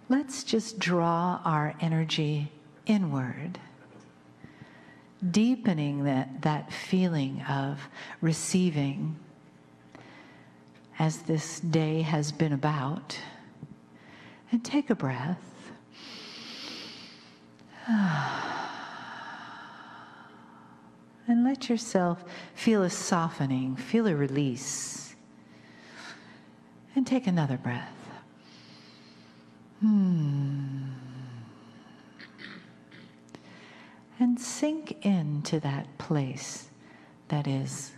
let's just draw our energy inward, deepening that feeling of receiving as this day has been about. And take a breath. And let yourself feel a softening, feel a release. And take another breath. And sink into that place that is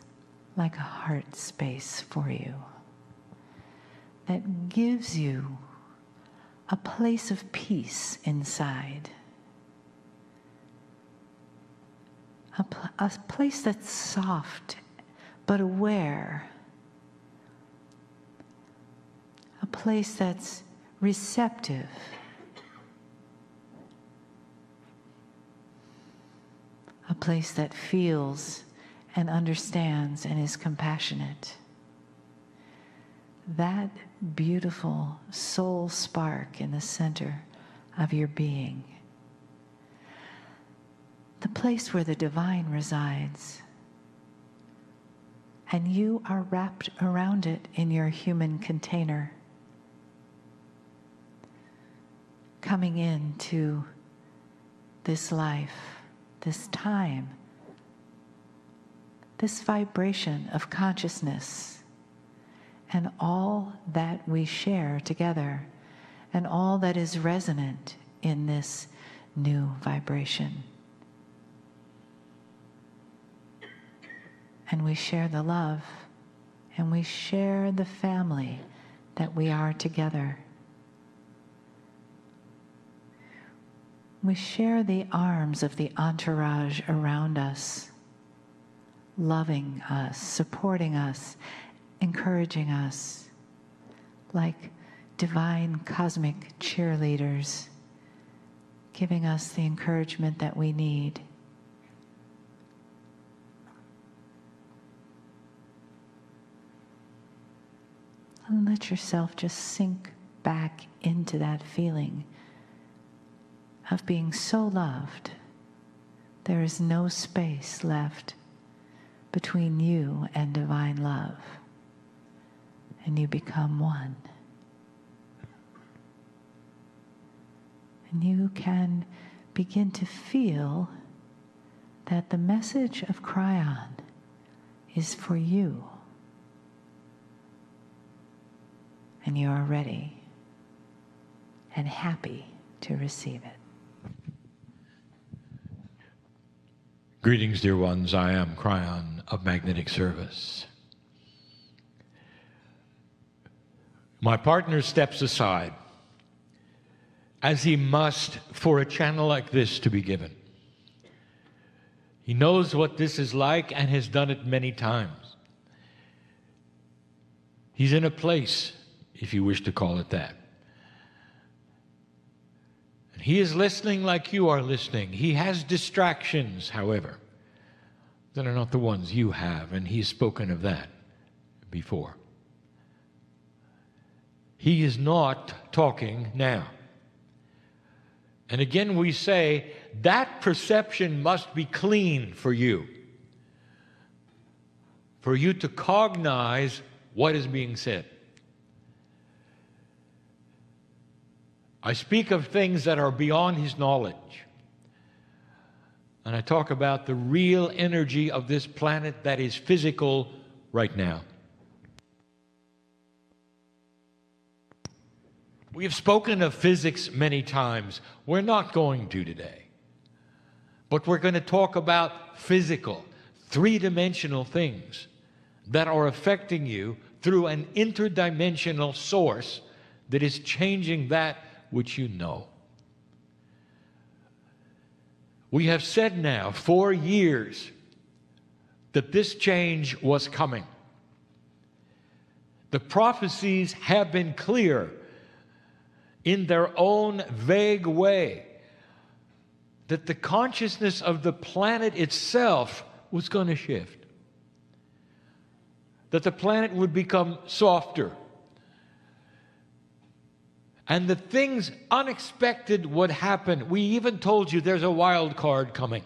like a heart space for you, that gives you a place of peace inside, a place that's soft but aware, a place that's receptive, a place that feels and understands and is compassionate. That beautiful soul spark in the center of your being, the place where the divine resides, and you are wrapped around it in your human container, coming into this life, this time, this vibration of consciousness, and all that we share together, and all that is resonant in this new vibration. And we share the love, and we share the family that we are together. We share the arms of the entourage around us, loving us, supporting us, encouraging us, like divine cosmic cheerleaders, giving us the encouragement that we need. And let yourself just sink back into that feeling of being so loved. There is no space left between you and divine love, and you become one. And you can begin to feel that the message of Kryon is for you. And you are ready and happy to receive it. Greetings, dear ones. I am Kryon of Magnetic Service. My partner steps aside, as he must for a channel like this to be given. He knows what this is like and has done it many times. He's in a place, if you wish to call it that. And he is listening like you are listening. He has distractions, however, that are not the ones you have, and he's spoken of that before. He is not talking now. And again we say, that perception must be clean for you to cognize what is being said. I speak of things that are beyond his knowledge. And I talk about the real energy of this planet that is physical right now. We have spoken of physics many times. We're not going to today. But we're going to talk about physical, three-dimensional things that are affecting you through an interdimensional source that is changing that which you know. We have said now 4 years that this change was coming. The prophecies have been clear in their own vague way that the consciousness of the planet itself was going to shift. That the planet would become softer. And the things unexpected would happen. We even told you there's a wild card coming.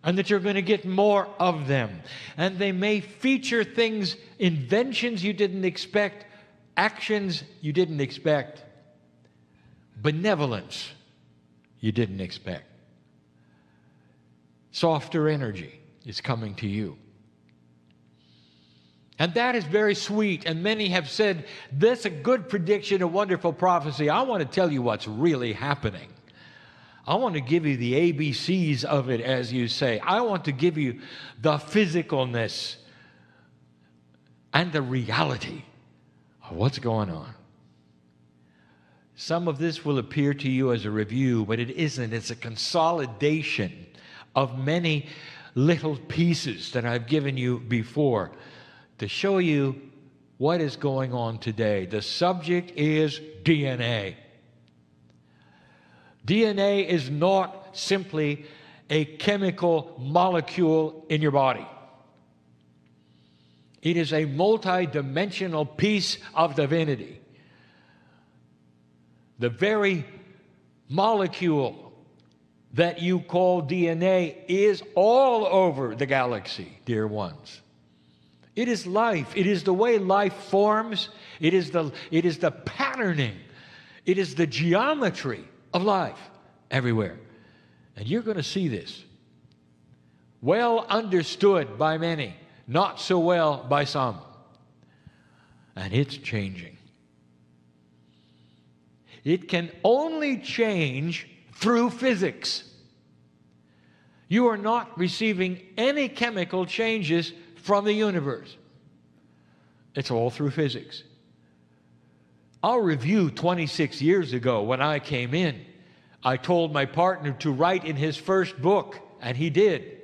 And that you're going to get more of them. And they may feature things, inventions you didn't expect, actions you didn't expect, benevolence you didn't expect. Softer energy is coming to you. And that is very sweet. And many have said, that's a good prediction, a wonderful prophecy. I want to tell you what's really happening. I want to give you the ABCs of it, as you say. I want to give you the physicalness and the reality of what's going on. Some of this will appear to you as a review, but it isn't. It's a consolidation of many little pieces that I've given you before to show you what is going on today. The subject is DNA. DNA is not simply a chemical molecule in your body. It is a multi-dimensional piece of divinity. The very molecule that you call DNA is all over the galaxy, dear ones. It is life. It is the way life forms. It is the patterning. It is the geometry of life everywhere. And you're going to see this. Well understood by many, not so well by some. And it's changing. It can only change through physics. You are not receiving any chemical changes from the universe. It's all through physics. I'll review 26 years ago when I came in. I told my partner to write in his first book, and he did,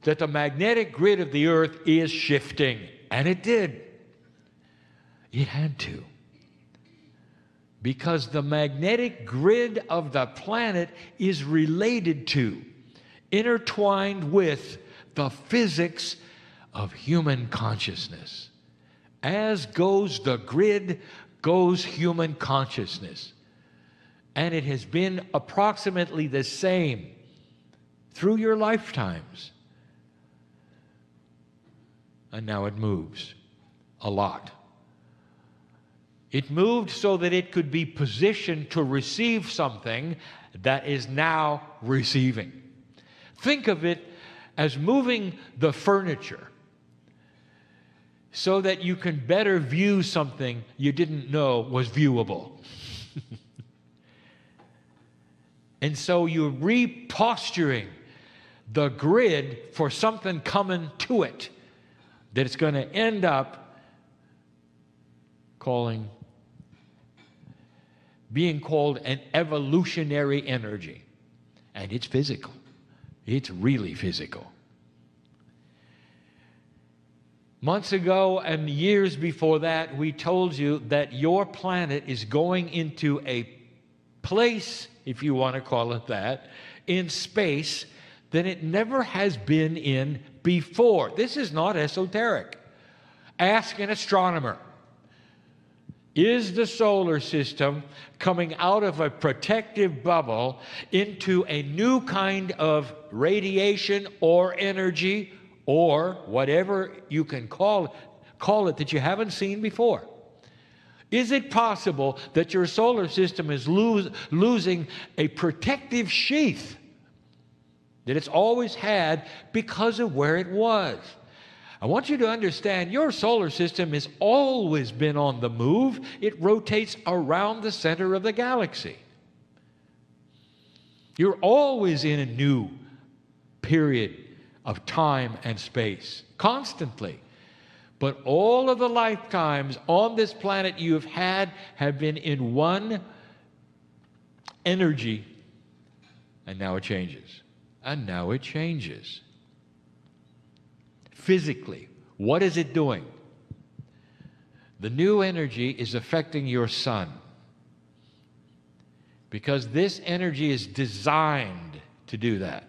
that the magnetic grid of the earth is shifting. And it did. It had to. Because the magnetic grid of the planet is related to, intertwined with, the physics of human consciousness. As goes the grid, goes human consciousness. And it has been approximately the same through your lifetimes. And now it moves a lot. It moved so that it could be positioned to receive something that is now receiving. Think of it as moving the furniture so that you can better view something you didn't know was viewable. And so you're reposturing the grid for something coming to it that it's going to end up being called an evolutionary energy. And it's physical. It's really physical. Months ago and years before that, we told you that your planet is going into a place, if you want to call it that, in space that it never has been in before. This is not esoteric. Ask an astronomer. Is the solar system coming out of a protective bubble into a new kind of radiation or energy or whatever you can call it that you haven't seen before? Is it possible that your solar system is losing a protective sheath that it's always had because of where it was? I want you to understand your solar system has always been on the move. It rotates around the center of the galaxy. You're always in a new period of time and space, constantly. But all of the lifetimes on this planet you've had have been in one energy, and now it changes. And now it changes. Physically, what is it doing? The new energy is affecting your sun. Because this energy is designed to do that.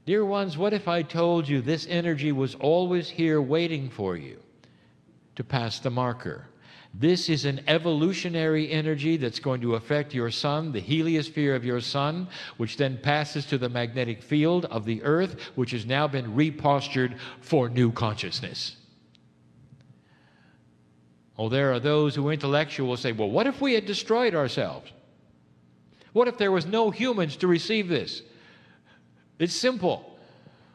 Dear ones, what if I told you this energy was always here waiting for you to pass the marker? This is an evolutionary energy that's going to affect your sun, the heliosphere of your sun, which then passes to the magnetic field of the earth, which has now been repostured for new consciousness. Oh, there are those who intellectually will say, well, what if we had destroyed ourselves? What if there was no humans to receive this? It's simple.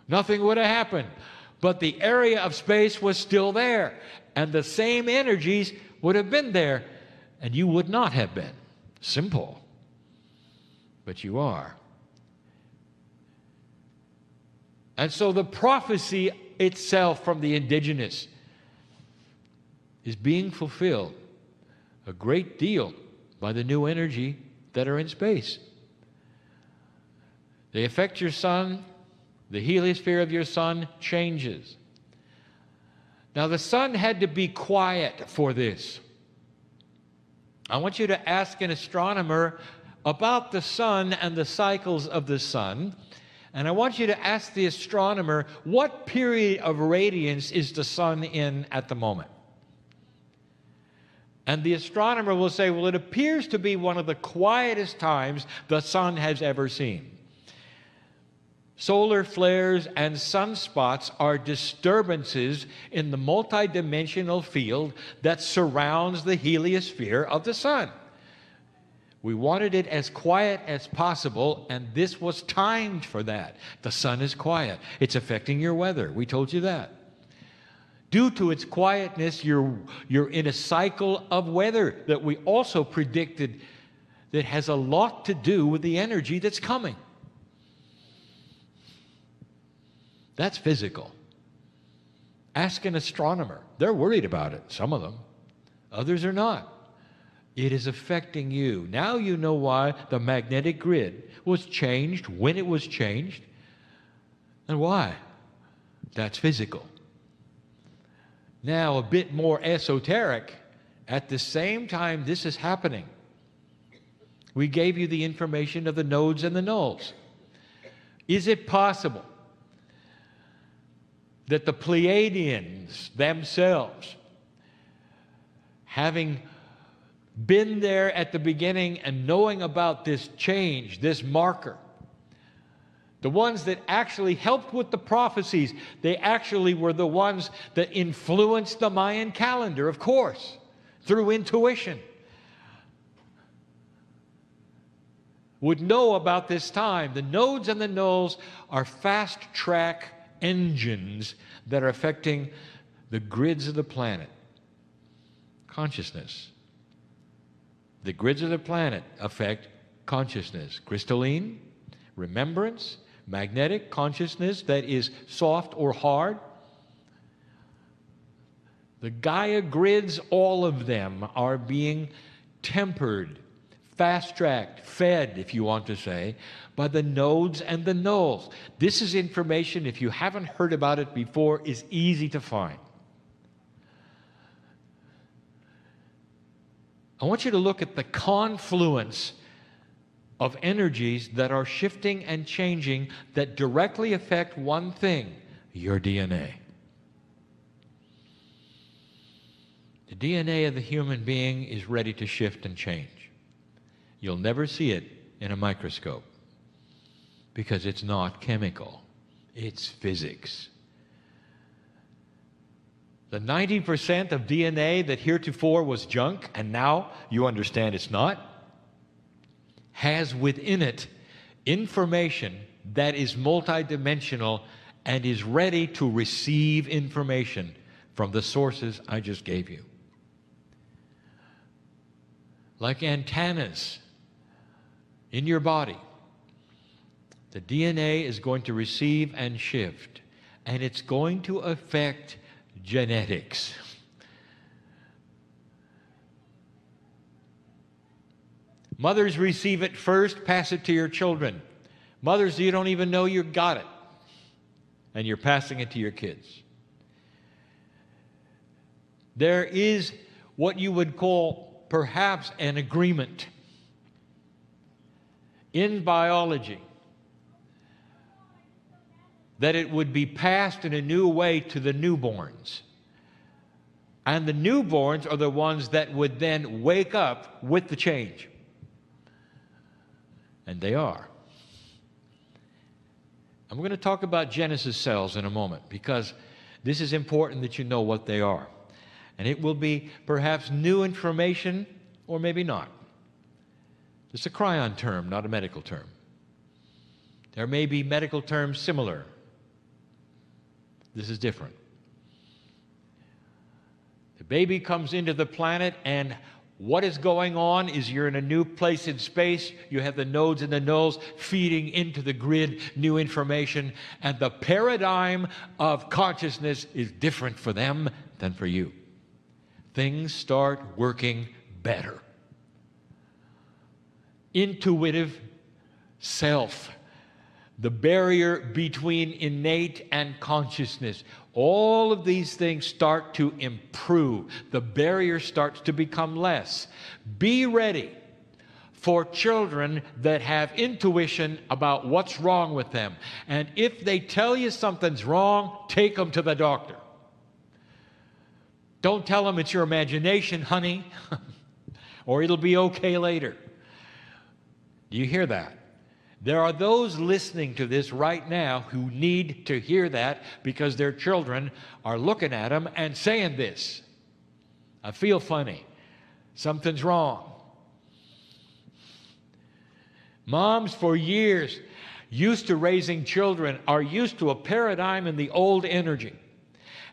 Nothing would have happened. But the area of space was still there, and the same energies would have been there, and you would not have been. Simple. But you are. And so the prophecy itself from the indigenous is being fulfilled a great deal by the new energy that are in space. They affect your sun. The heliosphere of your sun changes. Now, the sun had to be quiet for this. I want you to ask an astronomer about the sun and the cycles of the sun. And I want you to ask the astronomer, what period of radiance is the sun in at the moment? And the astronomer will say, well, it appears to be one of the quietest times the sun has ever seen. Solar flares and sunspots are disturbances in the multidimensional field that surrounds the heliosphere of the sun. We wanted it as quiet as possible, and this was timed for that. The sun is quiet. It's affecting your weather. We told you that. Due to its quietness, you're in a cycle of weather that we also predicted that has a lot to do with the energy that's coming. That's physical. Ask an astronomer. They're worried about it, some of them. Others are not. It is affecting you. Now you know why the magnetic grid was changed, when it was changed, and why. That's physical. Now, a bit more esoteric, at the same time this is happening, we gave you the information of the nodes and the nulls. Is it possible that the Pleiadians themselves, having been there at the beginning and knowing about this change, this marker, the ones that actually helped with the prophecies, they actually were the ones that influenced the Mayan calendar, of course, through intuition, would know about this time. The nodes and the nulls are fast-track engines that are affecting the grids of the planet. Consciousness. The grids of the planet affect consciousness. Crystalline, remembrance, magnetic consciousness that is soft or hard. The Gaia grids, all of them are being tempered, fast-tracked, fed, if you want to say, by the nodes and the nulls. This is information, if you haven't heard about it before, is easy to find. I want you to look at the confluence of energies that are shifting and changing that directly affect one thing, your DNA. The DNA of the human being is ready to shift and change. You'll never see it in a microscope because it's not chemical, it's physics. The 90% of DNA that heretofore was junk, and now you understand it's not, has within it information that is multidimensional and is ready to receive information from the sources I just gave you. Like antennas in your body, the DNA is going to receive and shift, and it's going to affect genetics. Mothers receive it first, pass it to your children. Mothers, you don't even know you got it, and you're passing it to your kids. There is what you would call perhaps an agreement in biology that it would be passed in a new way to the newborns. And the newborns are the ones that would then wake up with the change. And they are. I'm going to talk about Genesis cells in a moment, because this is important that you know what they are. And it will be perhaps new information, or maybe not. It's a Kryon term, not a medical term. There may be medical terms similar. This is different. The baby comes into the planet, and what is going on is you're in a new place in space. You have the nodes and the nulls feeding into the grid new information, and the paradigm of consciousness is different for them than for you. Things start working better. Intuitive self, the barrier between innate and consciousness. All of these things start to improve. The barrier starts to become less. Be ready for children that have intuition about what's wrong with them. And if they tell you something's wrong, take them to the doctor. Don't tell them it's your imagination, honey, or it'll be okay later. Do you hear that? There are those listening to this right now who need to hear that, because their children are looking at them and saying this. I feel funny. Something's wrong. Moms for years used to raising children are used to a paradigm in the old energy.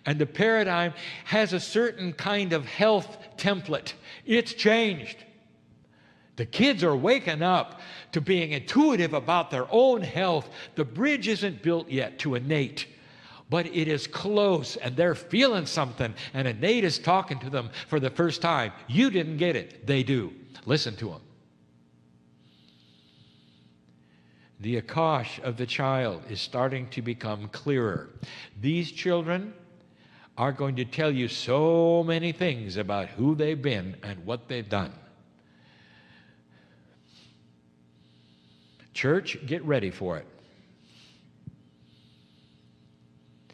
And the paradigm has a certain kind of health template. It's changed. The kids are waking up to being intuitive about their own health. The bridge isn't built yet to innate, but it is close, and they're feeling something, and innate is talking to them for the first time. You didn't get it. They do. Listen to them. The Akash of the child is starting to become clearer. These children are going to tell you so many things about who they've been and what they've done. Church, get ready for it.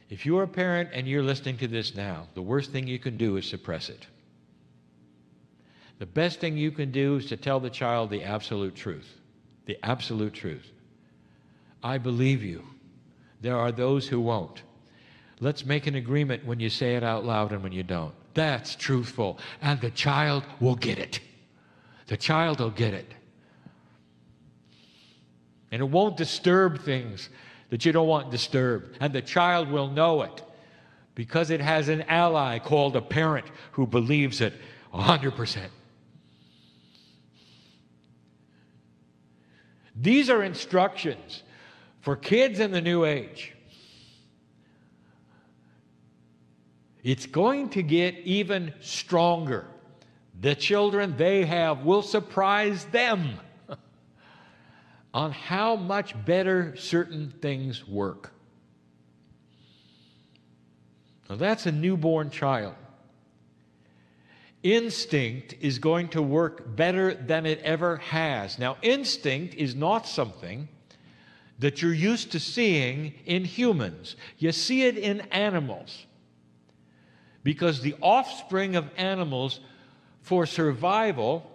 If you're a parent and you're listening to this now, the worst thing you can do is suppress it. The best thing you can do is to tell the child the absolute truth. The absolute truth. I believe you. There are those who won't. Let's make an agreement when you say it out loud and when you don't. That's truthful. And the child will get it. The child will get it. And it won't disturb things that you don't want disturbed. And the child will know it, because it has an ally called a parent who believes it 100%. These are instructions for kids in the new age. It's going to get even stronger. The children they have will surprise them on how much better certain things work. Now that's a newborn child. Instinct is going to work better than it ever has. Now, instinct is not something that you're used to seeing in humans. You see it in animals, because the offspring of animals, for survival,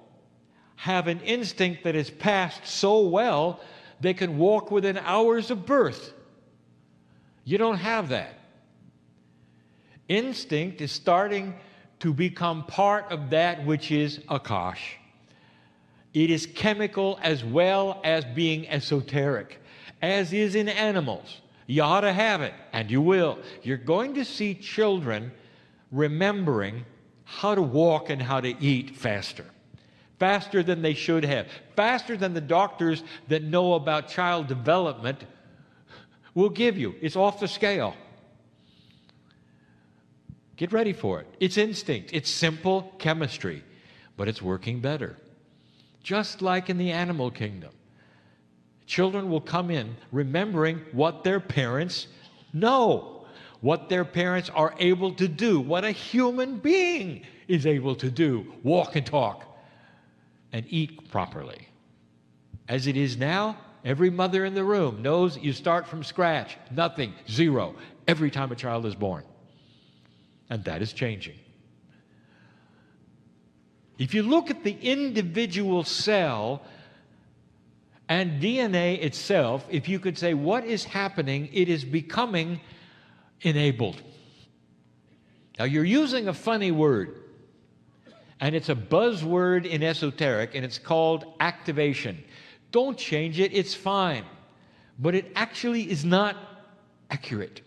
have an instinct that is passed so well they can walk within hours of birth. You don't have that. Instinct is starting to become part of that which is Akash. It is chemical as well as being esoteric, as is in animals. You ought to have it, and you will. You're going to see children remembering how to walk and how to eat faster. Faster than they should have. Faster than the doctors that know about child development will give you. It's off the scale. Get ready for it. It's instinct. It's simple chemistry, but it's working better. Just like in the animal kingdom. Children will come in remembering what their parents know, what their parents are able to do, what a human being is able to do, walk and talk, and eat properly. As it is now, every mother in the room knows you start from scratch, nothing, zero, every time a child is born. And that is changing. If you look at the individual cell and DNA itself, if you could say what is happening, it is becoming enabled. Now, you're using a funny word, and it's a buzzword in esoteric, and it's called activation. Don't change it, it's fine. But it actually is not accurate.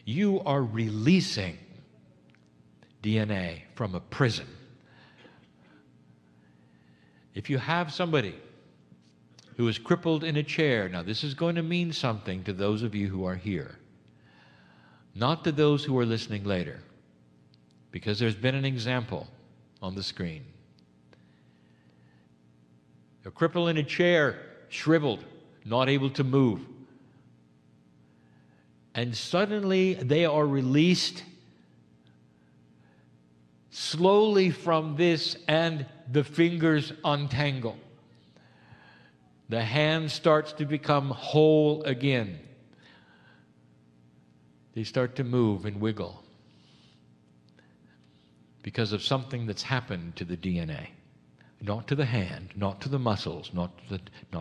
You are releasing DNA from a prison. If you have somebody who is crippled in a chair, now this is going to mean something to those of you who are here, not to those who are listening later, because there's been an example on the screen. A cripple in a chair, shriveled, not able to move. And suddenly they are released slowly from this, and the fingers untangle. The hand starts to become whole again. They start to move and wiggle because of something that's happened to the DNA. Not to the hand, not to the muscles, not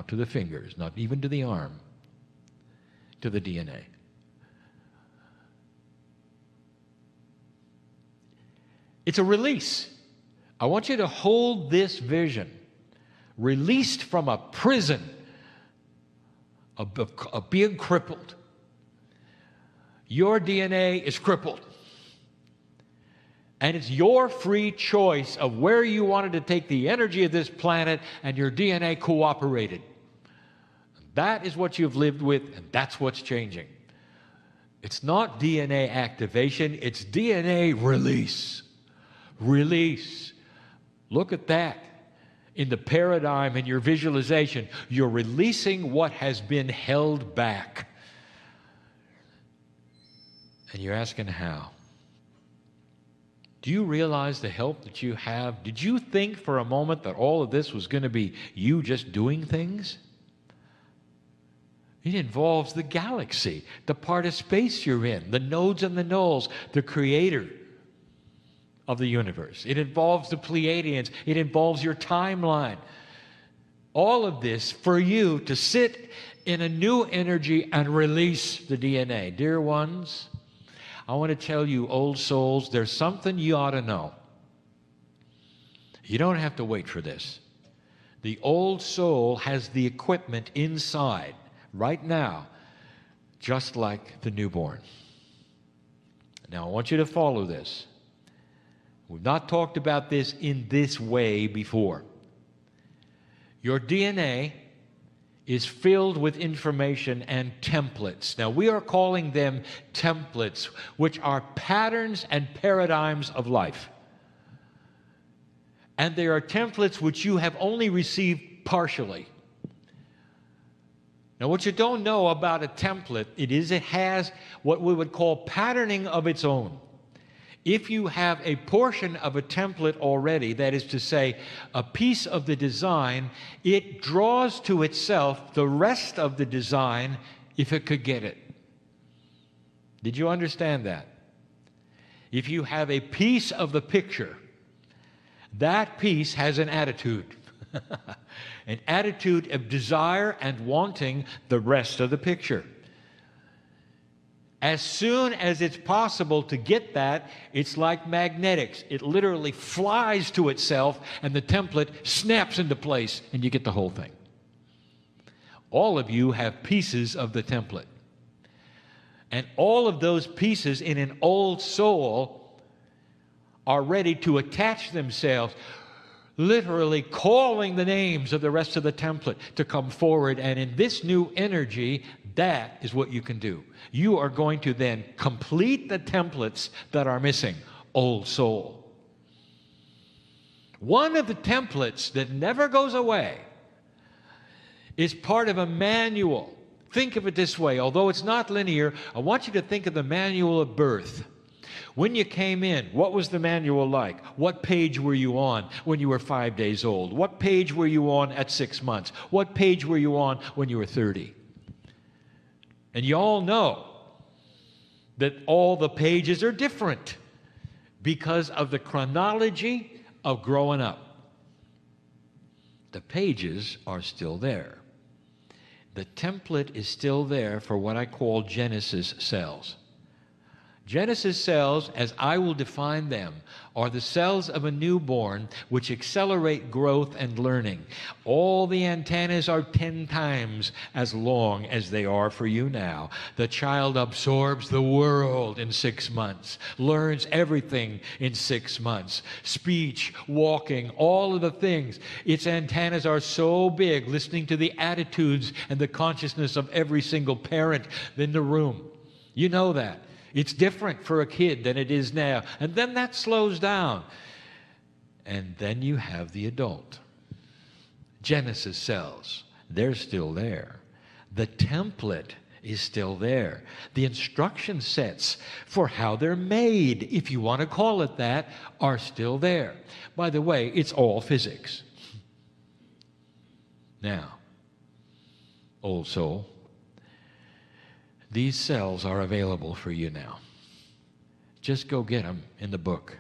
to the fingers, not even to the arm, to the DNA. It's a release. I want you to hold this vision. Released from a prison of being crippled. Your DNA is crippled. And it's your free choice of where you wanted to take the energy of this planet, and your DNA cooperated. That is what you've lived with, and that's what's changing. It's not DNA activation, it's DNA release. Release. Look at that. In the paradigm, in your visualization, you're releasing what has been held back. And you're asking how? Do you realize the help that you have? Did you think for a moment that all of this was going to be you just doing things? It involves the galaxy, the part of space you're in, the nodes and the nulls, the creator of the universe. It involves the Pleiadians. It involves your timeline. All of this for you to sit in a new energy and release the DNA. Dear ones, I want to tell you, old souls, there's something you ought to know. You don't have to wait for this. The old soul has the equipment inside right now, just like the newborn. Now, I want you to follow this. We've not talked about this in this way before. Your DNA is filled with information and templates. Now, we are calling them templates, which are patterns and paradigms of life. And they are templates which you have only received partially. Now, what you don't know about a template, it has what we would call patterning of its own. If you have a portion of a template already, that is to say, a piece of the design, it draws to itself the rest of the design if it could get it. Did you understand that? If you have a piece of the picture, that piece has an attitude. An attitude of desire and wanting the rest of the picture. As soon as it's possible to get that, it's like magnetics. It literally flies to itself, and the template snaps into place, and you get the whole thing. All of you have pieces of the template. And all of those pieces in an old soul are ready to attach themselves, literally calling the names of the rest of the template to come forward. And in this new energy, that is what you can do. You are going to then complete the templates that are missing, old soul. One of the templates that never goes away is part of a manual. Think of it this way. Although it's not linear, I want you to think of the manual of birth. When you came in, what was the manual like? What page were you on when you were 5 days old? What page were you on at 6 months? What page were you on when you were 30? And you all know that all the pages are different. because of the chronology of growing up. The pages are still there. The template is still there for what I call Genesis cells. Genesis cells, as I will define them, are the cells of a newborn which accelerate growth and learning. All the antennas are 10 times as long as they are for you now. The child absorbs the world in 6 months, learns everything in 6 months. Speech, walking, all of the things. Its antennas are so big, listening to the attitudes and the consciousness of every single parent in the room. You know that. It's different for a kid than it is now. And then that slows down. And then you have the adult. Genesis cells, they're still there. The template is still there. The instruction sets for how they're made, if you want to call it that, are still there. By the way, it's all physics. Now, old soul, these cells are available for you now. Just go get them in the book.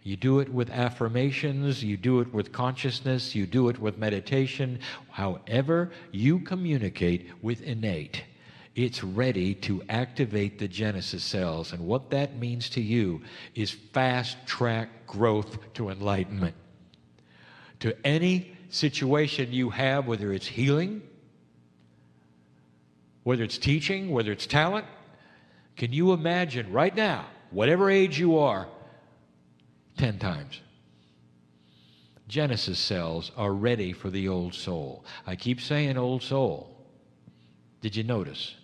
You do it with affirmations, you do it with consciousness, you do it with meditation. However you communicate with innate, it's ready to activate the Genesis cells. And what that means to you is fast-track growth to enlightenment. To any situation you have, whether it's healing, whether it's teaching, whether it's talent, can you imagine right now, whatever age you are, 10 times? Genesis cells are ready for the old soul. I keep saying old soul. Did you notice?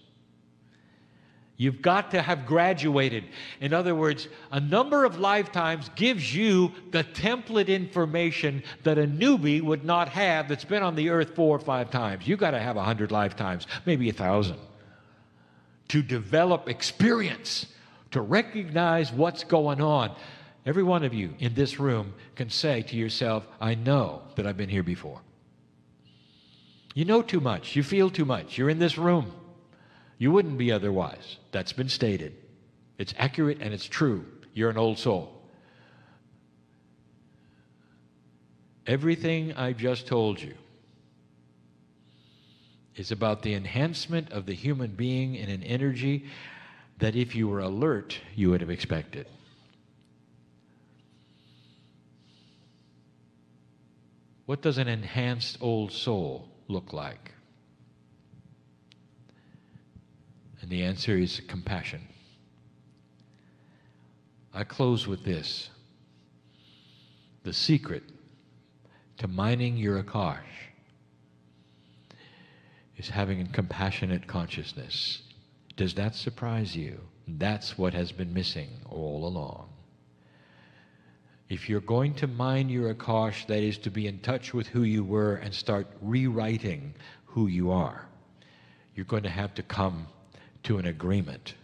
You've got to have graduated. In other words, a number of lifetimes gives you the template information that a newbie would not have that's been on the earth 4 or 5 times. You've got to have 100 lifetimes, maybe 1,000, to develop experience, to recognize what's going on. Every one of you in this room can say to yourself, I know that I've been here before. You know too much. You feel too much. You're in this room. You wouldn't be otherwise. That's been stated. It's accurate and it's true. You're an old soul. Everything I just told you is about the enhancement of the human being in an energy that if you were alert, you would have expected. What does an enhanced old soul look like? And the answer is compassion. I close with this. The secret to mining your Akash is having a compassionate consciousness. Does that surprise you? That's what has been missing all along. If you're going to mine your Akash, that is to be in touch with who you were and start rewriting who you are, you're going to have to come to an agreement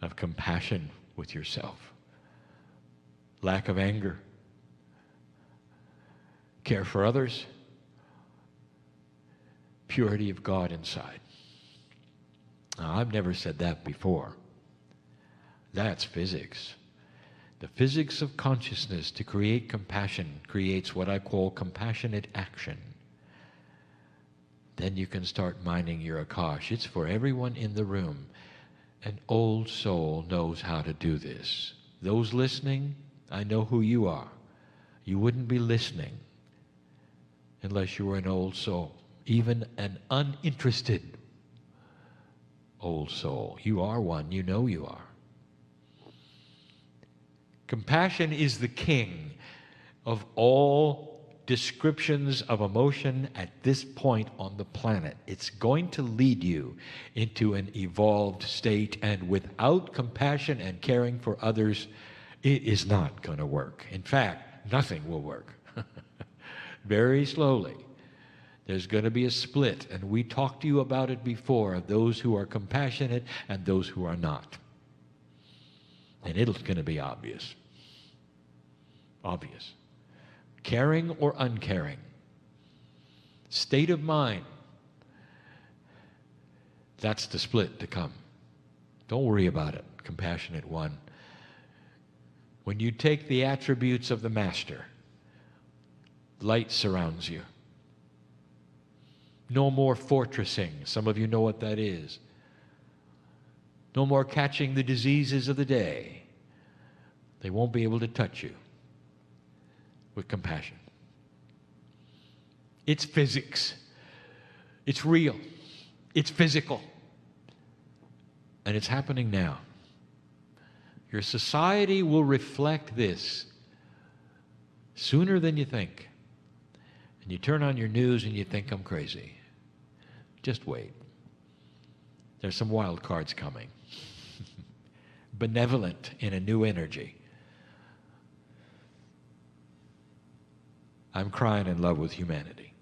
of compassion with yourself. Lack of anger, care for others, purity of God inside. Now, I've never said that before. That's physics. The physics of consciousness to create compassion creates what I call compassionate action. Then you can start mining your Akash. It's for everyone in the room. An old soul knows how to do this. Those listening, I know who you are. You wouldn't be listening unless you were an old soul, even an uninterested old soul. You are one. You know you are. Compassion is the king of all descriptions of emotion at this point on the planet. It's going to lead you into an evolved state, and without compassion and caring for others, it is not going to work. In fact, nothing will work. Very slowly, there's going to be a split, and we talked to you about it before, of those who are compassionate and those who are not. And it's going to be obvious. Obvious. Caring or uncaring. State of mind. That's the split to come. Don't worry about it, compassionate one. When you take the attributes of the Master, light surrounds you. No more fortressing. Some of you know what that is. No more catching the diseases of the day. They won't be able to touch you with compassion. It's physics. It's real. It's physical. And it's happening now. Your society will reflect this sooner than you think. And you turn on your news and you think I'm crazy. Just wait. There's some wild cards coming. Benevolent in a new energy. I'm crying in love with humanity.